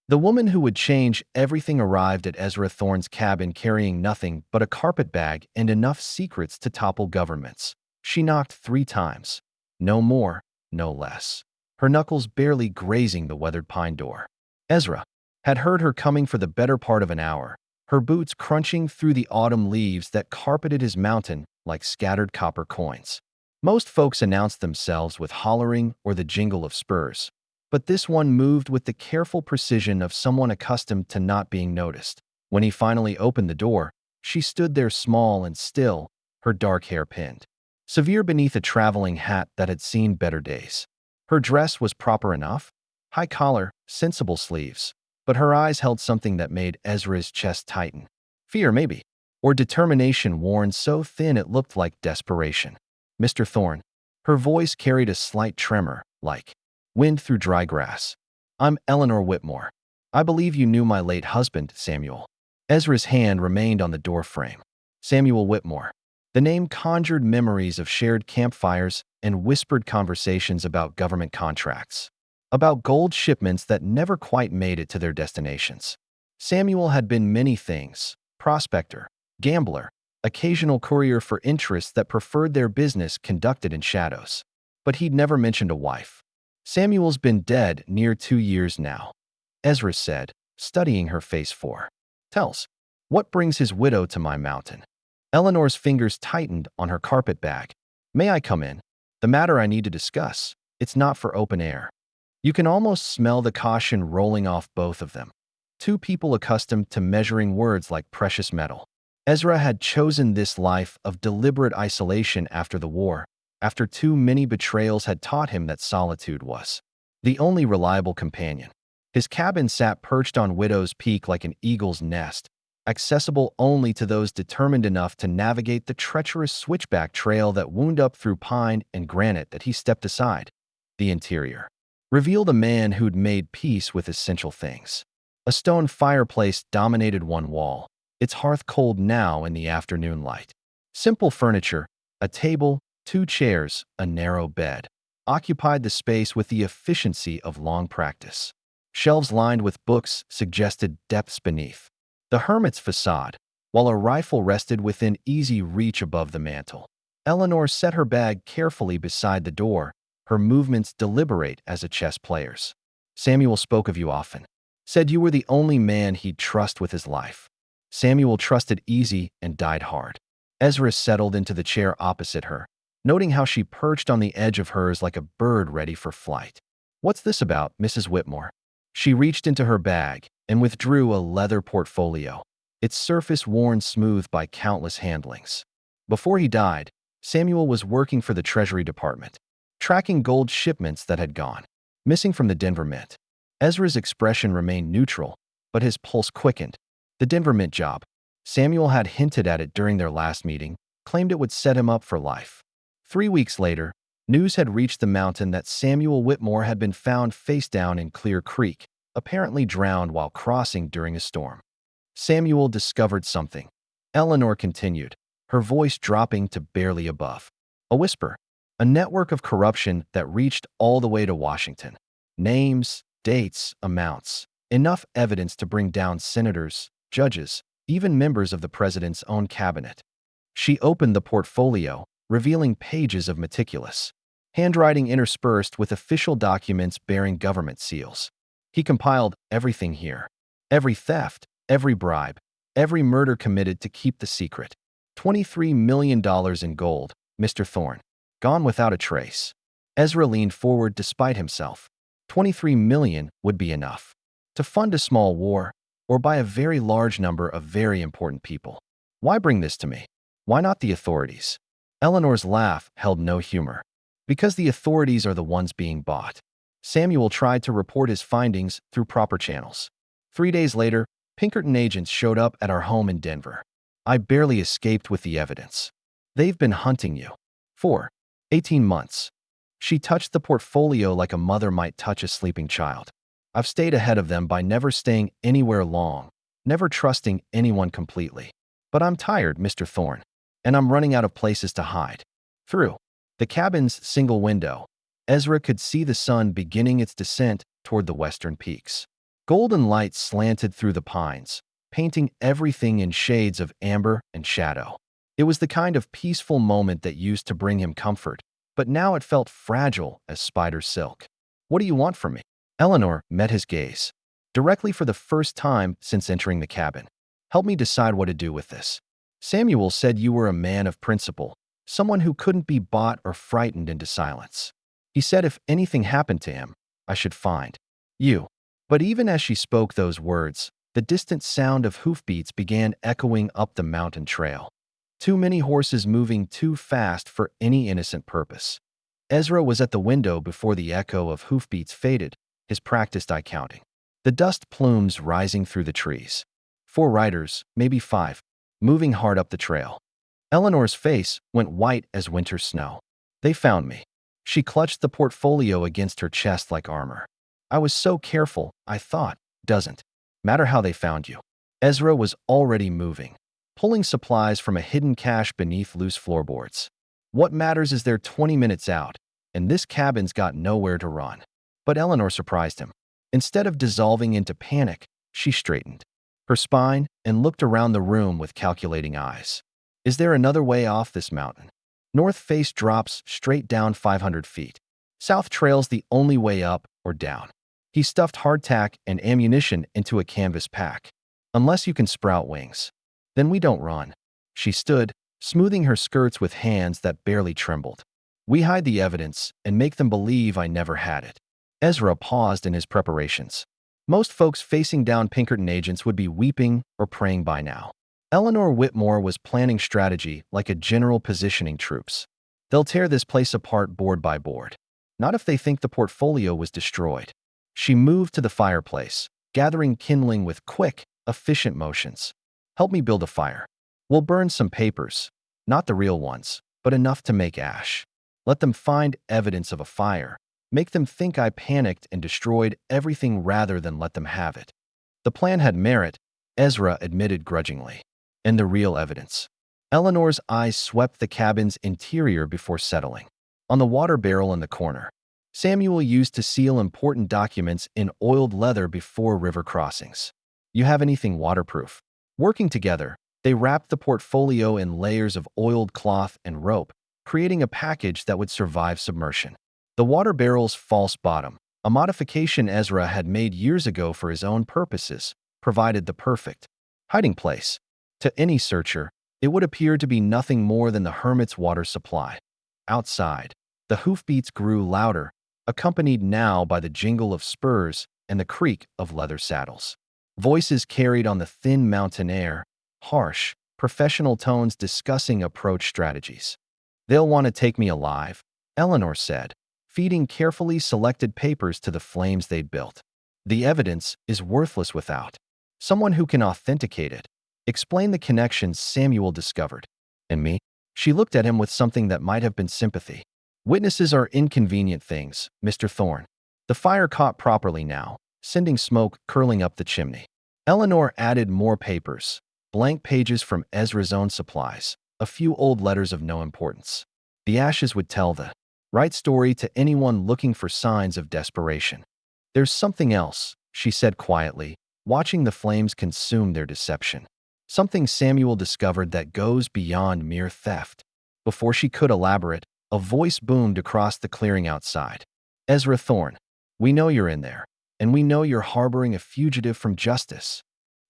The woman who would change everything arrived at Ezra Thorne's cabin carrying nothing but a carpet bag and enough secrets to topple governments. She knocked 3 times. No more, no less. Her knuckles barely grazing the weathered pine door. Ezra had heard her coming for the better part of an hour, her boots crunching through the autumn leaves that carpeted his mountain like scattered copper coins. Most folks announced themselves with hollering or the jingle of spurs, but this one moved with the careful precision of someone accustomed to not being noticed. When he finally opened the door, she stood there small and still, her dark hair pinned severe beneath a traveling hat that had seen better days. Her dress was proper enough, high collar, sensible sleeves, but her eyes held something that made Ezra's chest tighten. Fear, maybe, or determination worn so thin it looked like desperation. "Mr. Thorne." Her voice carried a slight tremor, like wind through dry grass. "I'm Eleanor Whitmore. I believe you knew my late husband, Samuel." Ezra's hand remained on the door frame. Samuel Whitmore. The name conjured memories of shared campfires and whispered conversations about government contracts, about gold shipments that never quite made it to their destinations. Samuel had been many things: prospector, gambler, occasional courier for interests that preferred their business conducted in shadows. But he'd never mentioned a wife. "Samuel's been dead near 2 years now," Ezra said, studying her face for tells. "What brings his widow to my mountain?" Eleanor's fingers tightened on her carpet bag. "May I come in? The matter I need to discuss. It's not for open air." You can almost smell the caution rolling off both of them. Two people accustomed to measuring words like precious metal. Ezra had chosen this life of deliberate isolation after the war, after too many betrayals had taught him that solitude was the only reliable companion. His cabin sat perched on Widow's Peak like an eagle's nest, accessible only to those determined enough to navigate the treacherous switchback trail that wound up through pine and granite that he stepped aside. The interior revealed a man who'd made peace with essential things. A stone fireplace dominated one wall, its hearth cold now in the afternoon light. Simple furniture, a table, 2 chairs, a narrow bed, occupied the space with the efficiency of long practice. Shelves lined with books suggested depths beneath the hermit's facade, while a rifle rested within easy reach above the mantel. Eleanor set her bag carefully beside the door, her movements deliberate as a chess player's. "Samuel spoke of you often. Said you were the only man he'd trust with his life." Samuel trusted easy and died hard. Ezra settled into the chair opposite her, noting how she perched on the edge of hers like a bird ready for flight. "What's this about, Mrs. Whitmore?" She reached into her bag and withdrew a leather portfolio, its surface worn smooth by countless handlings. Before he died, Samuel was working for the Treasury Department, tracking gold shipments that had gone missing from the Denver Mint. Ezra's expression remained neutral, but his pulse quickened. The Denver Mint job. Samuel had hinted at it during their last meeting, claimed it would set him up for life. 3 weeks later, news had reached the mountain that Samuel Whitmore had been found face down in Clear Creek, apparently drowned while crossing during a storm. Samuel discovered something. Eleanor continued, her voice dropping to barely above a whisper. A network of corruption that reached all the way to Washington. Names, dates, amounts. Enough evidence to bring down senators, judges, even members of the president's own cabinet. She opened the portfolio, revealing pages of meticulous handwriting interspersed with official documents bearing government seals. He compiled everything here. Every theft, every bribe, every murder committed to keep the secret. $23 million in gold, Mr. Thorne. Gone without a trace. Ezra leaned forward despite himself. 23 million would be enough to fund a small war or buy a very large number of very important people. Why bring this to me? Why not the authorities? Eleanor's laugh held no humor. Because the authorities are the ones being bought. Samuel tried to report his findings through proper channels. 3 days later, Pinkerton agents showed up at our home in Denver. I barely escaped with the evidence. They've been hunting you. For 18 months. She touched the portfolio like a mother might touch a sleeping child. I've stayed ahead of them by never staying anywhere long, never trusting anyone completely. But I'm tired, Mr. Thorne, and I'm running out of places to hide. Through the cabin's single window, Ezra could see the sun beginning its descent toward the western peaks. Golden light slanted through the pines, painting everything in shades of amber and shadow. It was the kind of peaceful moment that used to bring him comfort, but now it felt fragile as spider silk. "What do you want from me?" Eleanor met his gaze, directly for the first time since entering the cabin. "Help me decide what to do with this. Samuel said you were a man of principle, someone who couldn't be bought or frightened into silence. He said if anything happened to him, I should find you." But even as she spoke those words, the distant sound of hoofbeats began echoing up the mountain trail. Too many horses moving too fast for any innocent purpose. Ezra was at the window before the echo of hoofbeats faded, his practiced eye counting. The dust plumes rising through the trees. 4 riders, maybe 5, moving hard up the trail. Eleanor's face went white as winter snow. "They found me." She clutched the portfolio against her chest like armor. "I was so careful, I thought. Doesn't matter how they found you." Ezra was already moving, pulling supplies from a hidden cache beneath loose floorboards. "What matters is they're 20 minutes out, and this cabin's got nowhere to run." But Eleanor surprised him. Instead of dissolving into panic, she straightened her spine and looked around the room with calculating eyes. "Is there another way off this mountain? North face drops straight down 500 feet. South trail's the only way up or down." He stuffed hardtack and ammunition into a canvas pack. "Unless you can sprout wings. Then we don't run." She stood, smoothing her skirts with hands that barely trembled. "We hide the evidence and make them believe I never had it." Ezra paused in his preparations. Most folks facing down Pinkerton agents would be weeping or praying by now. Eleanor Whitmore was planning strategy like a general positioning troops. "They'll tear this place apart board by board. Not if they think the portfolio was destroyed." She moved to the fireplace, gathering kindling with quick, efficient motions. "Help me build a fire. We'll burn some papers, not the real ones, but enough to make ash. Let them find evidence of a fire. Make them think I panicked and destroyed everything rather than let them have it." The plan had merit, Ezra admitted grudgingly. "And the real evidence." Eleanor's eyes swept the cabin's interior before settling on the water barrel in the corner. Samuel used to seal important documents in oiled leather before river crossings. "You have anything waterproof?" Working together, they wrapped the portfolio in layers of oiled cloth and rope, creating a package that would survive submersion. The water barrel's false bottom, a modification Ezra had made years ago for his own purposes, provided the perfect hiding place. To any searcher, it would appear to be nothing more than the hermit's water supply. Outside, the hoofbeats grew louder, accompanied now by the jingle of spurs and the creak of leather saddles. Voices carried on the thin mountain air, harsh, professional tones discussing approach strategies. "They'll want to take me alive," Eleanor said, feeding carefully selected papers to the flames they'd built. "The evidence is worthless without someone who can authenticate it. Explain the connections Samuel discovered." "And me?" She looked at him with something that might have been sympathy. "Witnesses are inconvenient things, Mr. Thorne. The fire caught properly now, sending smoke curling up the chimney." Eleanor added more papers, blank pages from Ezra's own supplies, a few old letters of no importance. The ashes would tell the right story to anyone looking for signs of desperation. "There's something else," she said quietly, watching the flames consume their deception. "Something Samuel discovered that goes beyond mere theft." Before she could elaborate, a voice boomed across the clearing outside. "Ezra Thorne, we know you're in there, and we know you're harboring a fugitive from justice."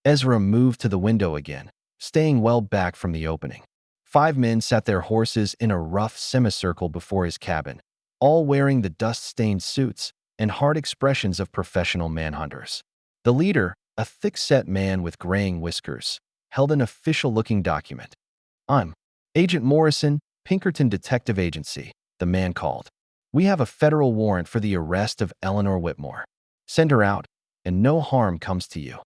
Ezra moved to the window again, staying well back from the opening. 5 men sat their horses in a rough semicircle before his cabin, all wearing the dust-stained suits and hard expressions of professional manhunters. The leader, a thick-set man with graying whiskers, held an official-looking document. "I'm Agent Morrison, Pinkerton Detective Agency," the man called. "We have a federal warrant for the arrest of Eleanor Whitmore. Send her out, and no harm comes to you."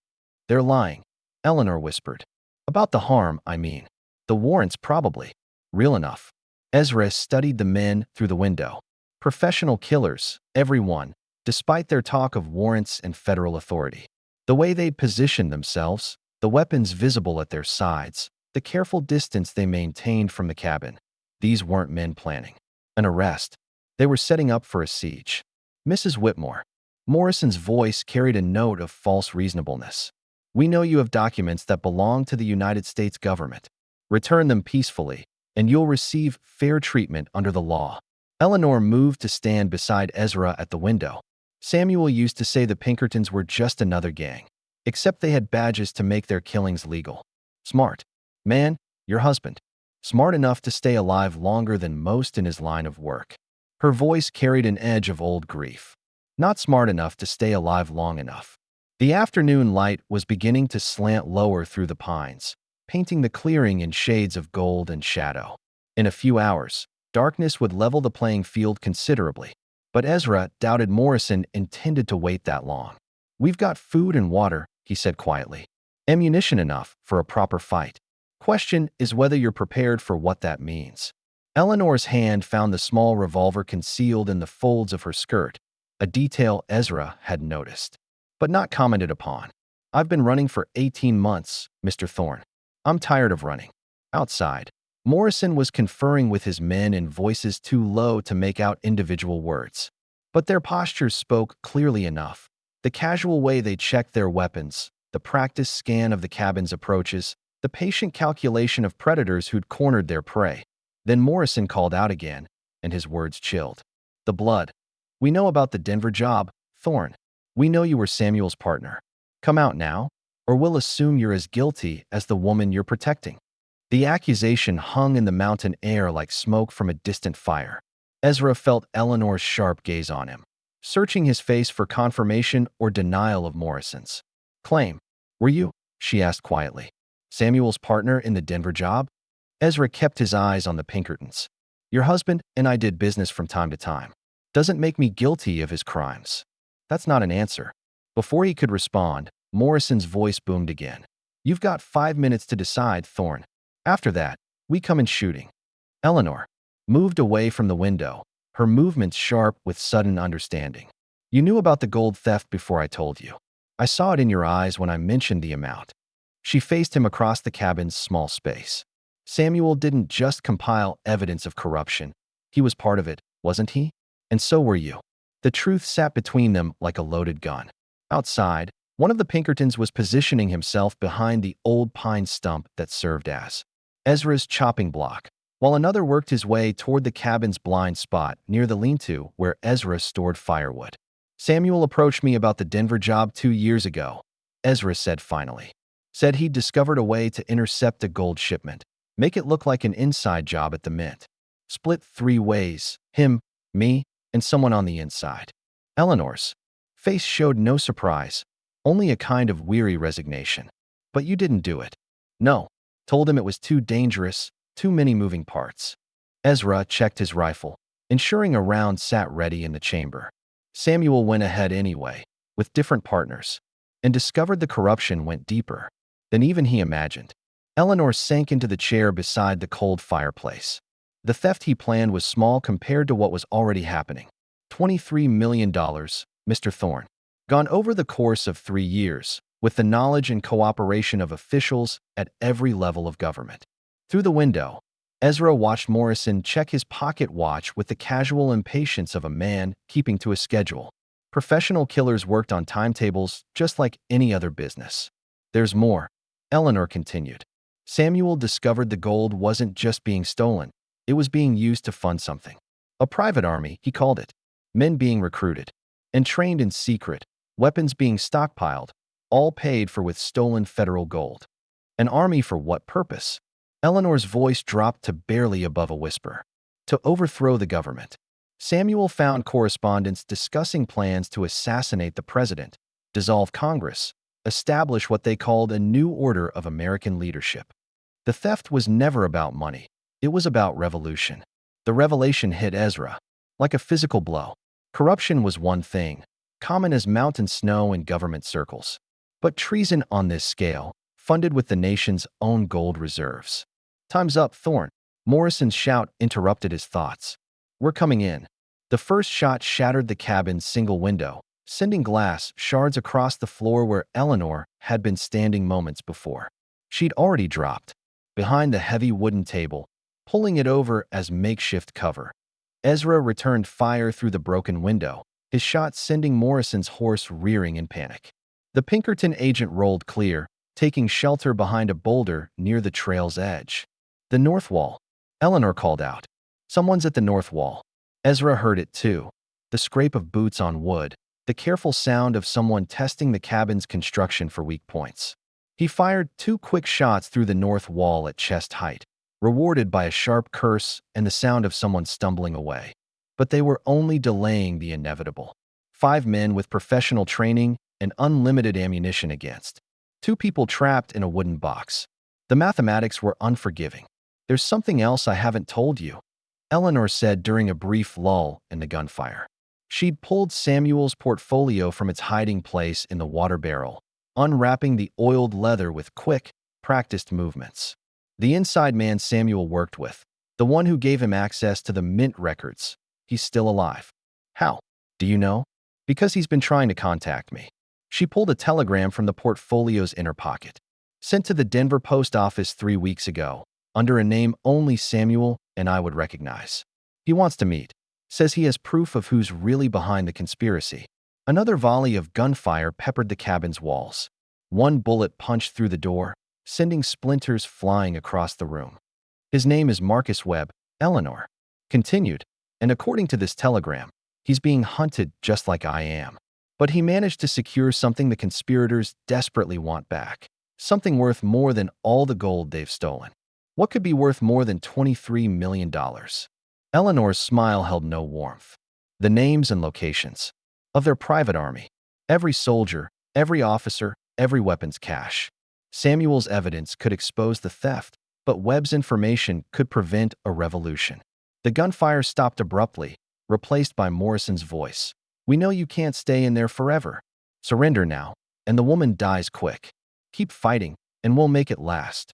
"They're lying," Eleanor whispered. "About the harm, I mean. The warrant's probably real enough." Ezra studied the men through the window. Professional killers, every one, despite their talk of warrants and federal authority. The way they'd positioned themselves, the weapons visible at their sides, the careful distance they maintained from the cabin. These weren't men planning an arrest. They were setting up for a siege. "Mrs. Whitmore." Morrison's voice carried a note of false reasonableness. "We know you have documents that belong to the United States government. Return them peacefully, and you'll receive fair treatment under the law." Eleanor moved to stand beside Ezra at the window. Samuel used to say the Pinkertons were just another gang, except they had badges to make their killings legal. Smart. Man, your husband. Smart enough to stay alive longer than most in his line of work. Her voice carried an edge of old grief. Not smart enough to stay alive long enough. The afternoon light was beginning to slant lower through the pines, painting the clearing in shades of gold and shadow. In a few hours, darkness would level the playing field considerably, but Ezra doubted Morrison intended to wait that long. "We've got food and water," he said quietly. "Ammunition enough for a proper fight. Question is whether you're prepared for what that means." Eleanor's hand found the small revolver concealed in the folds of her skirt, a detail Ezra had noticed, but not commented upon. "I've been running for 18 months, Mr. Thorne. I'm tired of running." Outside, Morrison was conferring with his men in voices too low to make out individual words, but their postures spoke clearly enough. The casual way they checked their weapons, the practiced scan of the cabin's approaches, the patient calculation of predators who'd cornered their prey. Then Morrison called out again, and his words chilled. "The blood. We know about the Denver job, Thorne. We know you were Samuel's partner. Come out now, or we'll assume you're as guilty as the woman you're protecting." The accusation hung in the mountain air like smoke from a distant fire. Ezra felt Eleanor's sharp gaze on him, searching his face for confirmation or denial of Morrison's claim. "Were you," she asked quietly, "Samuel's partner in the Denver job?" Ezra kept his eyes on the Pinkertons. "Your husband and I did business from time to time. Doesn't make me guilty of his crimes." That's not an answer. Before he could respond, Morrison's voice boomed again. "You've got 5 minutes to decide, Thorne. After that, we come in shooting." Eleanor moved away from the window, her movements sharp with sudden understanding. "You knew about the gold theft before I told you. I saw it in your eyes when I mentioned the amount." She faced him across the cabin's small space. Samuel didn't just compile evidence of corruption. He was part of it, wasn't he? And so were you. The truth sat between them like a loaded gun. Outside, one of the Pinkertons was positioning himself behind the old pine stump that served as Ezra's chopping block, while another worked his way toward the cabin's blind spot near the lean-to where Ezra stored firewood. "Samuel approached me about the Denver job 2 years ago," Ezra said finally. "Said he'd discovered a way to intercept a gold shipment, make it look like an inside job at the mint. Split 3 ways, him, me, and someone on the inside." Eleanor's face showed no surprise, only a kind of weary resignation. "But you didn't do it." "No. Told him it was too dangerous, too many moving parts." Ezra checked his rifle, ensuring a round sat ready in the chamber. Samuel went ahead anyway, with different partners, and discovered the corruption went deeper than even he imagined. Eleanor sank into the chair beside the cold fireplace. The theft he planned was small compared to what was already happening. $23 million, Mr. Thorne. Gone over the course of 3 years, with the knowledge and cooperation of officials at every level of government. Through the window, Ezra watched Morrison check his pocket watch with the casual impatience of a man keeping to a schedule. Professional killers worked on timetables just like any other business. "There's more," Eleanor continued. "Samuel discovered the gold wasn't just being stolen. It was being used to fund something. A private army, he called it. Men being recruited and trained in secret, weapons being stockpiled, all paid for with stolen federal gold. An army for what purpose?" Eleanor's voice dropped to barely above a whisper. "To overthrow the government." Samuel found correspondence discussing plans to assassinate the president, dissolve Congress, establish what they called a new order of American leadership. The theft was never about money. It was about revolution. The revelation hit Ezra like a physical blow. Corruption was one thing, common as mountain snow in government circles. But treason on this scale, funded with the nation's own gold reserves. "Time's up, Thorne." Morrison's shout interrupted his thoughts. "We're coming in." The first shot shattered the cabin's single window, sending glass shards across the floor where Eleanor had been standing moments before. She'd already dropped behind the heavy wooden table, pulling it over as makeshift cover. Ezra returned fire through the broken window, his shot sending Morrison's horse rearing in panic. The Pinkerton agent rolled clear, taking shelter behind a boulder near the trail's edge. "The north wall," Eleanor called out. "Someone's at the north wall." Ezra heard it too. The scrape of boots on wood, the careful sound of someone testing the cabin's construction for weak points. He fired 2 quick shots through the north wall at chest height, rewarded by a sharp curse and the sound of someone stumbling away. But they were only delaying the inevitable. 5 men with professional training and unlimited ammunition against 2 people trapped in a wooden box. The mathematics were unforgiving. "There's something else I haven't told you," Eleanor said during a brief lull in the gunfire. She'd pulled Samuel's portfolio from its hiding place in the water barrel, unwrapping the oiled leather with quick, practiced movements. The inside man Samuel worked with, the one who gave him access to the mint records, he's still alive. "How? Do you know?" "Because he's been trying to contact me." She pulled a telegram from the portfolio's inner pocket. "Sent to the Denver post office 3 weeks ago, under a name only Samuel and I would recognize. He wants to meet. Says he has proof of who's really behind the conspiracy." Another volley of gunfire peppered the cabin's walls. 1 bullet punched through the door, sending splinters flying across the room. "His name is Marcus Webb," Eleanor continued, "and according to this telegram, he's being hunted just like I am. But he managed to secure something the conspirators desperately want back. Something worth more than all the gold they've stolen." "What could be worth more than $23 million? Eleanor's smile held no warmth. "The names and locations of their private army. Every soldier, every officer, every weapons cache. Samuel's evidence could expose the theft, but Webb's information could prevent a revolution." The gunfire stopped abruptly, replaced by Morrison's voice. "We know you can't stay in there forever. Surrender now, and the woman dies quick. Keep fighting, and we'll make it last."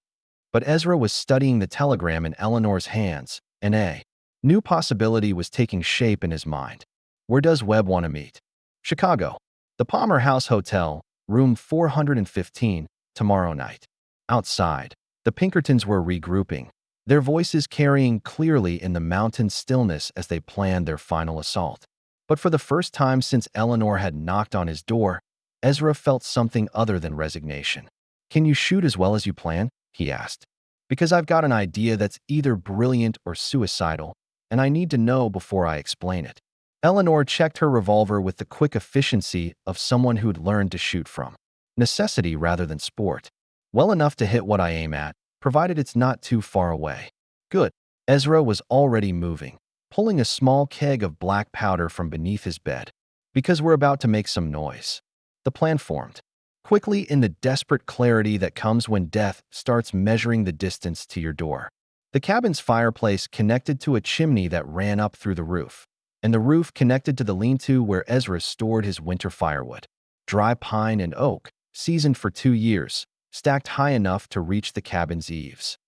But Ezra was studying the telegram in Eleanor's hands, and a new possibility was taking shape in his mind. "Where does Webb want to meet?" "Chicago. The Palmer House Hotel, room 415, tomorrow night." Outside, the Pinkertons were regrouping, their voices carrying clearly in the mountain stillness as they planned their final assault. But for the first time since Eleanor had knocked on his door, Ezra felt something other than resignation. "Can you shoot as well as you plan?" he asked. "Because I've got an idea that's either brilliant or suicidal, and I need to know before I explain it." Eleanor checked her revolver with the quick efficiency of someone who'd learned to shoot from necessity rather than sport. "Well enough to hit what I aim at, provided it's not too far away." "Good." Ezra was already moving, pulling a small keg of black powder from beneath his bed. "Because we're about to make some noise." The plan formed quickly in the desperate clarity that comes when death starts measuring the distance to your door. The cabin's fireplace connected to a chimney that ran up through the roof, and the roof connected to the lean-to where Ezra stored his winter firewood. Dry pine and oak, seasoned for 2 years, stacked high enough to reach the cabin's eaves.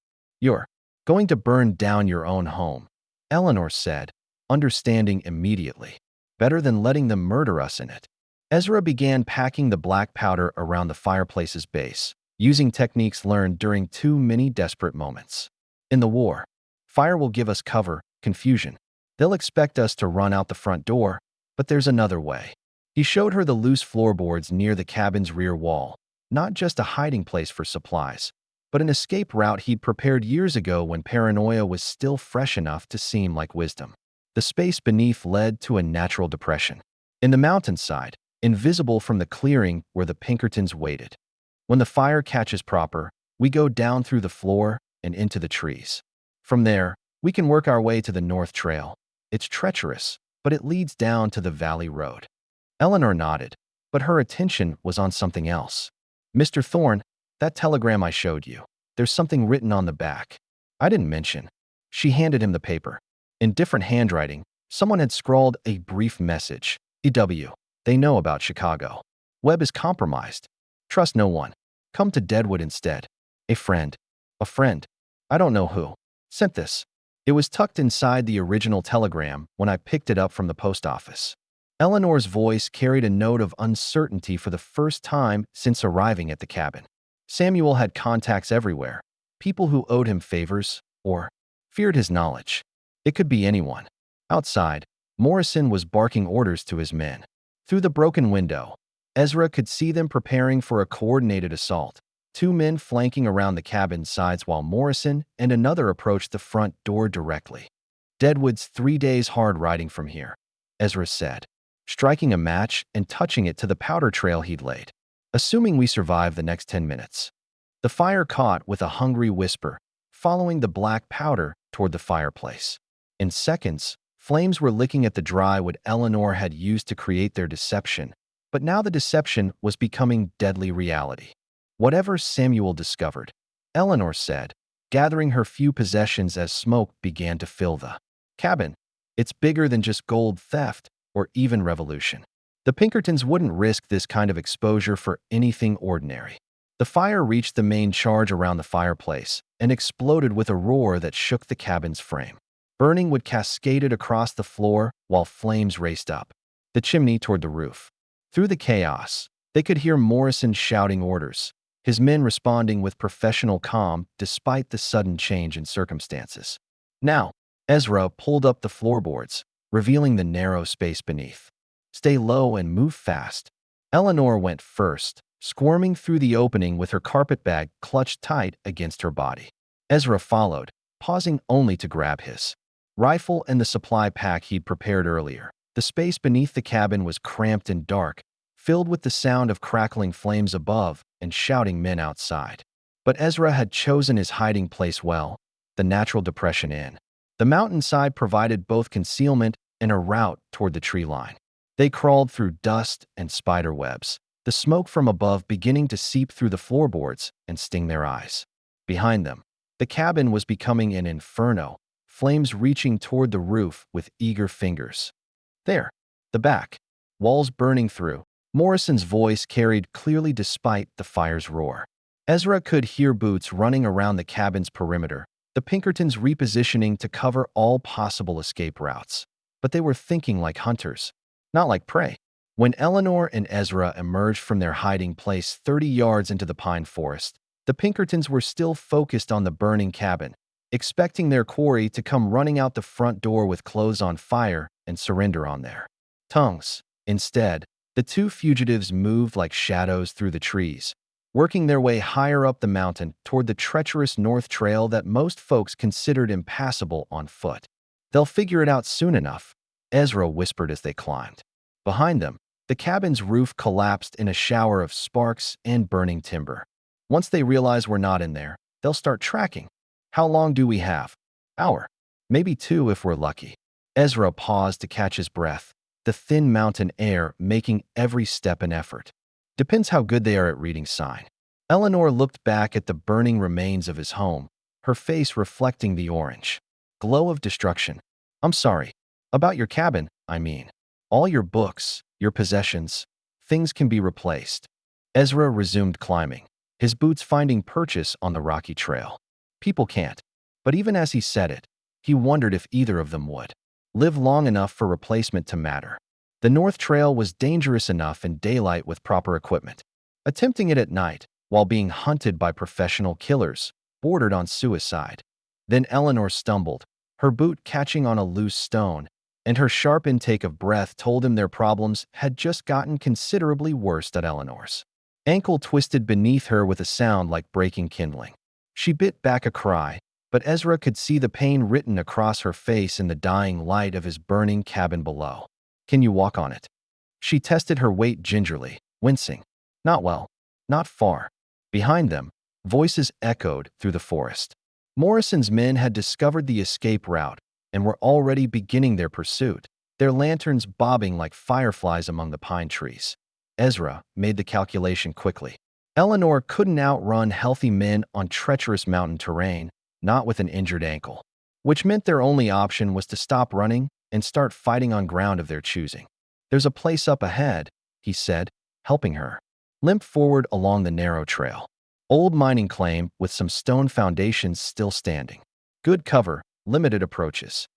"You're going to burn down your own home," Eleanor said, understanding immediately. "Better than letting them murder us in it." Ezra began packing the black powder around the fireplace's base, using techniques learned during 2 many desperate moments. "In the war, fire will give us cover, confusion. They'll expect us to run out the front door, but there's another way." He showed her the loose floorboards near the cabin's rear wall, not just a hiding place for supplies, but an escape route he'd prepared years ago when paranoia was still fresh enough to seem like wisdom. The space beneath led to a natural depression in the mountainside, invisible from the clearing where the Pinkertons waited. "When the fire catches proper, we go down through the floor and into the trees. From there, we can work our way to the North Trail. It's treacherous, but it leads down to the Valley Road." Eleanor nodded, but her attention was on something else. "Mr. Thorne, that telegram I showed you, there's something written on the back I didn't mention." She handed him the paper. In different handwriting, someone had scrawled a brief message. "EW. They know about Chicago. Webb is compromised. Trust no one. Come to Deadwood instead. A friend. A friend. I don't know who sent this." It was tucked inside the original telegram when I picked it up from the post office. Eleanor's voice carried a note of uncertainty for the first time since arriving at the cabin. Samuel had contacts everywhere, people who owed him favors or feared his knowledge. It could be anyone. Outside, Morrison was barking orders to his men. Through the broken window, Ezra could see them preparing for a coordinated assault. Two men flanking around the cabin's sides while Morrison and another approached the front door directly. "Deadwood's 3 days hard riding from here," Ezra said, striking a match and touching it to the powder trail he'd laid. "Assuming we survive the next 10 minutes. The fire caught with a hungry whisper, following the black powder toward the fireplace. In seconds, flames were licking at the dry wood Eleanor had used to create their deception, but now the deception was becoming deadly reality. "Whatever Samuel discovered," Eleanor said, gathering her few possessions as smoke began to fill the cabin. "It's bigger than just gold theft or even revolution. The Pinkertons wouldn't risk this kind of exposure for anything ordinary." The fire reached the main charge around the fireplace and exploded with a roar that shook the cabin's frame. Burning wood cascaded across the floor while flames raced up the chimney toward the roof. Through the chaos, they could hear Morrison shouting orders, his men responding with professional calm despite the sudden change in circumstances. Now, Ezra pulled up the floorboards, revealing the narrow space beneath. "Stay low and move fast." Eleanor went first, squirming through the opening with her carpetbag clutched tight against her body. Ezra followed, pausing only to grab his rifle and the supply pack he'd prepared earlier. The space beneath the cabin was cramped and dark, filled with the sound of crackling flames above and shouting men outside. But Ezra had chosen his hiding place well, the natural depression in. The mountainside provided both concealment and a route toward the tree line. They crawled through dust and spider webs, the smoke from above beginning to seep through the floorboards and sting their eyes. Behind them, the cabin was becoming an inferno, flames reaching toward the roof with eager fingers. There, the back, walls burning through. Morrison's voice carried clearly despite the fire's roar. Ezra could hear boots running around the cabin's perimeter, the Pinkertons repositioning to cover all possible escape routes. But they were thinking like hunters, not like prey. When Eleanor and Ezra emerged from their hiding place 30 yards into the pine forest, the Pinkertons were still focused on the burning cabin, expecting their quarry to come running out the front door with clothes on fire and surrender on their tongues. Instead, the two fugitives moved like shadows through the trees, working their way higher up the mountain toward the treacherous north trail that most folks considered impassable on foot. "They'll figure it out soon enough," Ezra whispered as they climbed. Behind them, the cabin's roof collapsed in a shower of sparks and burning timber. "Once they realize we're not in there, they'll start tracking. How long do we have? Hour. Maybe 2 if we're lucky." Ezra paused to catch his breath, the thin mountain air making every step an effort. "Depends how good they are at reading sign." Eleanor looked back at the burning remains of his home, her face reflecting the orange glow of destruction. "I'm sorry. About your cabin, I mean. All your books, your possessions, things can be replaced." Ezra resumed climbing, his boots finding purchase on the rocky trail. People can't. But even as he said it, he wondered if either of them would live long enough for replacement to matter. The North Trail was dangerous enough in daylight with proper equipment. Attempting it at night, while being hunted by professional killers, bordered on suicide. Then Eleanor stumbled, her boot catching on a loose stone, and her sharp intake of breath told him their problems had just gotten considerably worse. Eleanor's ankle twisted beneath her with a sound like breaking kindling. She bit back a cry, but Ezra could see the pain written across her face in the dying light of his burning cabin below. "Can you walk on it?" She tested her weight gingerly, wincing. Not well, not far. Behind them, voices echoed through the forest. Morrison's men had discovered the escape route and were already beginning their pursuit, their lanterns bobbing like fireflies among the pine trees. Ezra made the calculation quickly. Eleanor couldn't outrun healthy men on treacherous mountain terrain, not with an injured ankle, which meant their only option was to stop running and start fighting on ground of their choosing. "There's a place up ahead," he said, helping her. Limp forward along the narrow trail. Old mining claim with some stone foundations still standing. Good cover, limited approaches.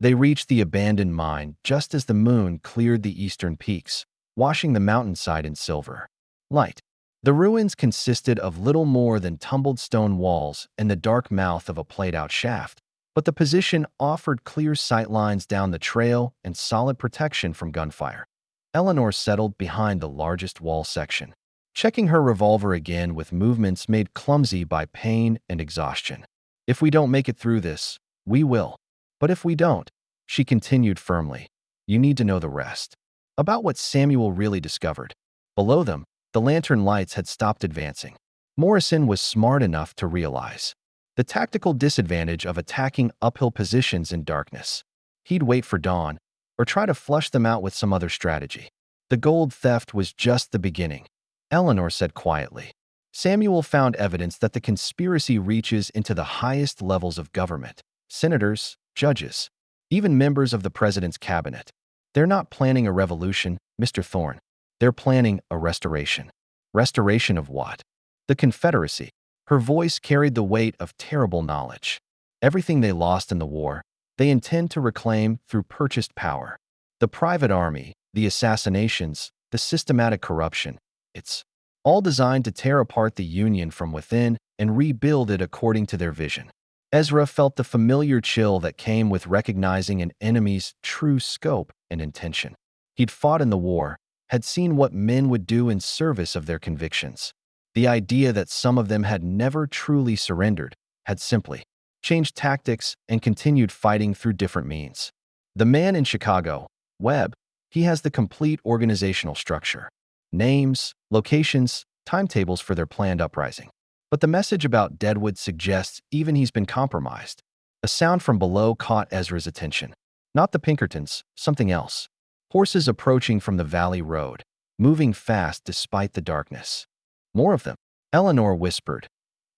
They reached the abandoned mine just as the moon cleared the eastern peaks, washing the mountainside in silver light. The ruins consisted of little more than tumbled stone walls and the dark mouth of a played-out shaft, but the position offered clear sight lines down the trail and solid protection from gunfire. Eleanor settled behind the largest wall section, checking her revolver again with movements made clumsy by pain and exhaustion. If we don't make it through this, we will. But if we don't, she continued firmly, you need to know the rest. About what Samuel really discovered. Below them, the lantern lights had stopped advancing. Morrison was smart enough to realize the tactical disadvantage of attacking uphill positions in darkness. He'd wait for dawn, or try to flush them out with some other strategy. The gold theft was just the beginning, Eleanor said quietly. Samuel found evidence that the conspiracy reaches into the highest levels of government, senators, judges, even members of the president's cabinet. They're not planning a revolution, Mr. Thorne. They're planning a restoration. Restoration of what? The Confederacy. Her voice carried the weight of terrible knowledge. Everything they lost in the war, they intend to reclaim through purchased power. The private army, the assassinations, the systematic corruption. It's all designed to tear apart the Union from within and rebuild it according to their vision. Ezra felt the familiar chill that came with recognizing an enemy's true scope and intention. He'd fought in the war, had seen what men would do in service of their convictions. The idea that some of them had never truly surrendered had simply changed tactics and continued fighting through different means. The man in Chicago, Webb, he has the complete organizational structure. Names, locations, timetables for their planned uprising. But the message about Deadwood suggests even he's been compromised. A sound from below caught Ezra's attention. Not the Pinkertons, something else. Horses approaching from the valley road, moving fast despite the darkness. More of them, Eleanor whispered.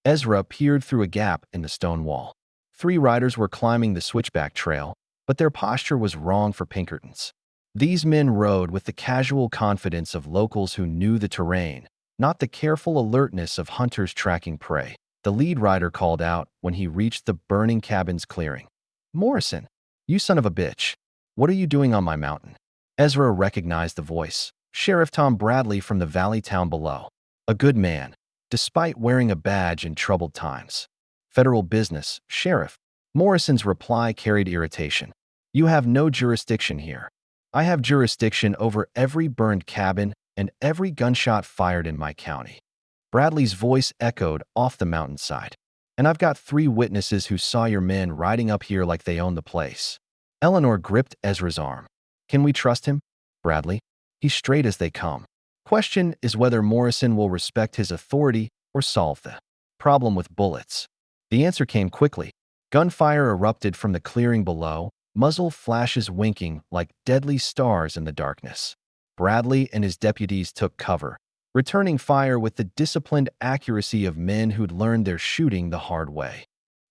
Ezra peered through a gap in the stone wall. 3 riders were climbing the switchback trail, but their posture was wrong for Pinkertons. These men rode with the casual confidence of locals who knew the terrain, not the careful alertness of hunters tracking prey. The lead rider called out when he reached the burning cabin's clearing. Morrison, you son of a bitch. What are you doing on my mountain? Ezra recognized the voice. Sheriff Tom Bradley from the valley town below. A good man, despite wearing a badge in troubled times. Federal business, Sheriff. Morrison's reply carried irritation. You have no jurisdiction here. I have jurisdiction over every burned cabin and every gunshot fired in my county. Bradley's voice echoed off the mountainside. And I've got 3 witnesses who saw your men riding up here like they own the place. Eleanor gripped Ezra's arm. Can we trust him? Bradley? He's straight as they come. Question is whether Morrison will respect his authority or solve the problem with bullets. The answer came quickly. Gunfire erupted from the clearing below, muzzle flashes winking like deadly stars in the darkness. Bradley and his deputies took cover, returning fire with the disciplined accuracy of men who'd learned their shooting the hard way.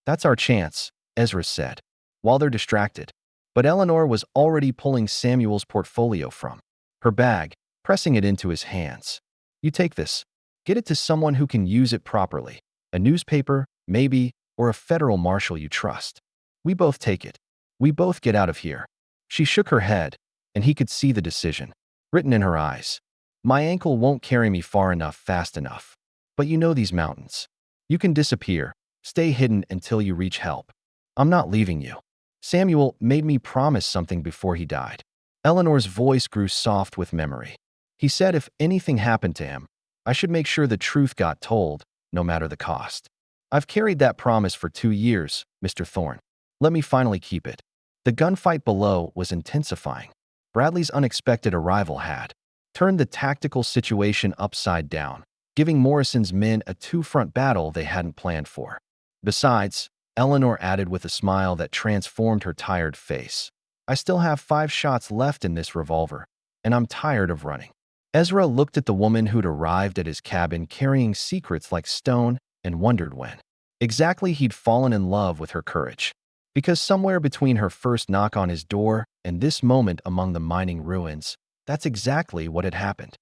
That's our chance, Ezra said, while they're distracted. But Eleanor was already pulling Samuel's portfolio from her bag, pressing it into his hands. You take this. Get it to someone who can use it properly. A newspaper, maybe, or a federal marshal you trust. We both take it. We both get out of here. She shook her head, and he could see the decision, written in her eyes. My ankle won't carry me far enough fast enough. But you know these mountains. You can disappear, stay hidden until you reach help. I'm not leaving you. Samuel made me promise something before he died. Eleanor's voice grew soft with memory. He said if anything happened to him, I should make sure the truth got told, no matter the cost. I've carried that promise for 2 years, Mr. Thorne. Let me finally keep it. The gunfight below was intensifying. Bradley's unexpected arrival had turned the tactical situation upside down, giving Morrison's men a 2-front battle they hadn't planned for. Besides, Eleanor added with a smile that transformed her tired face, I still have 5 shots left in this revolver, and I'm tired of running. Ezra looked at the woman who'd arrived at his cabin carrying secrets like stone and wondered when exactly he'd fallen in love with her courage. Because somewhere between her first knock on his door and this moment among the mining ruins, that's exactly what had happened.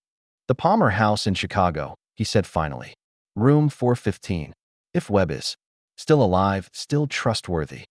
The Palmer House in Chicago, he said finally. Room 415. If Webb is still alive, still trustworthy.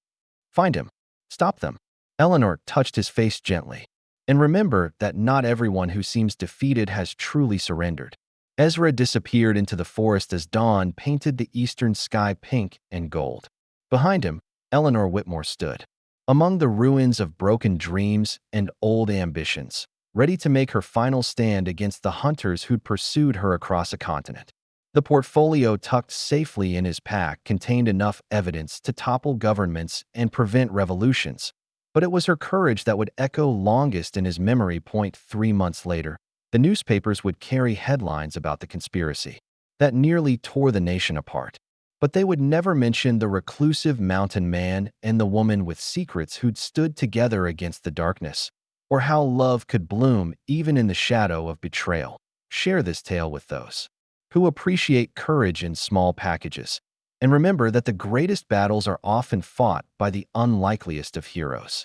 Find him. Stop them. Eleanor touched his face gently. And remember that not everyone who seems defeated has truly surrendered. Ezra disappeared into the forest as dawn painted the eastern sky pink and gold. Behind him, Eleanor Whitmore stood among the ruins of broken dreams and old ambitions, ready to make her final stand against the hunters who'd pursued her across a continent. The portfolio tucked safely in his pack contained enough evidence to topple governments and prevent revolutions, but it was her courage that would echo longest in his memory. 3 months later, the newspapers would carry headlines about the conspiracy that nearly tore the nation apart. But they would never mention the reclusive mountain man and the woman with secrets who'd stood together against the darkness, or how love could bloom even in the shadow of betrayal. Share this tale with those who appreciate courage in small packages, and remember that the greatest battles are often fought by the unlikeliest of heroes.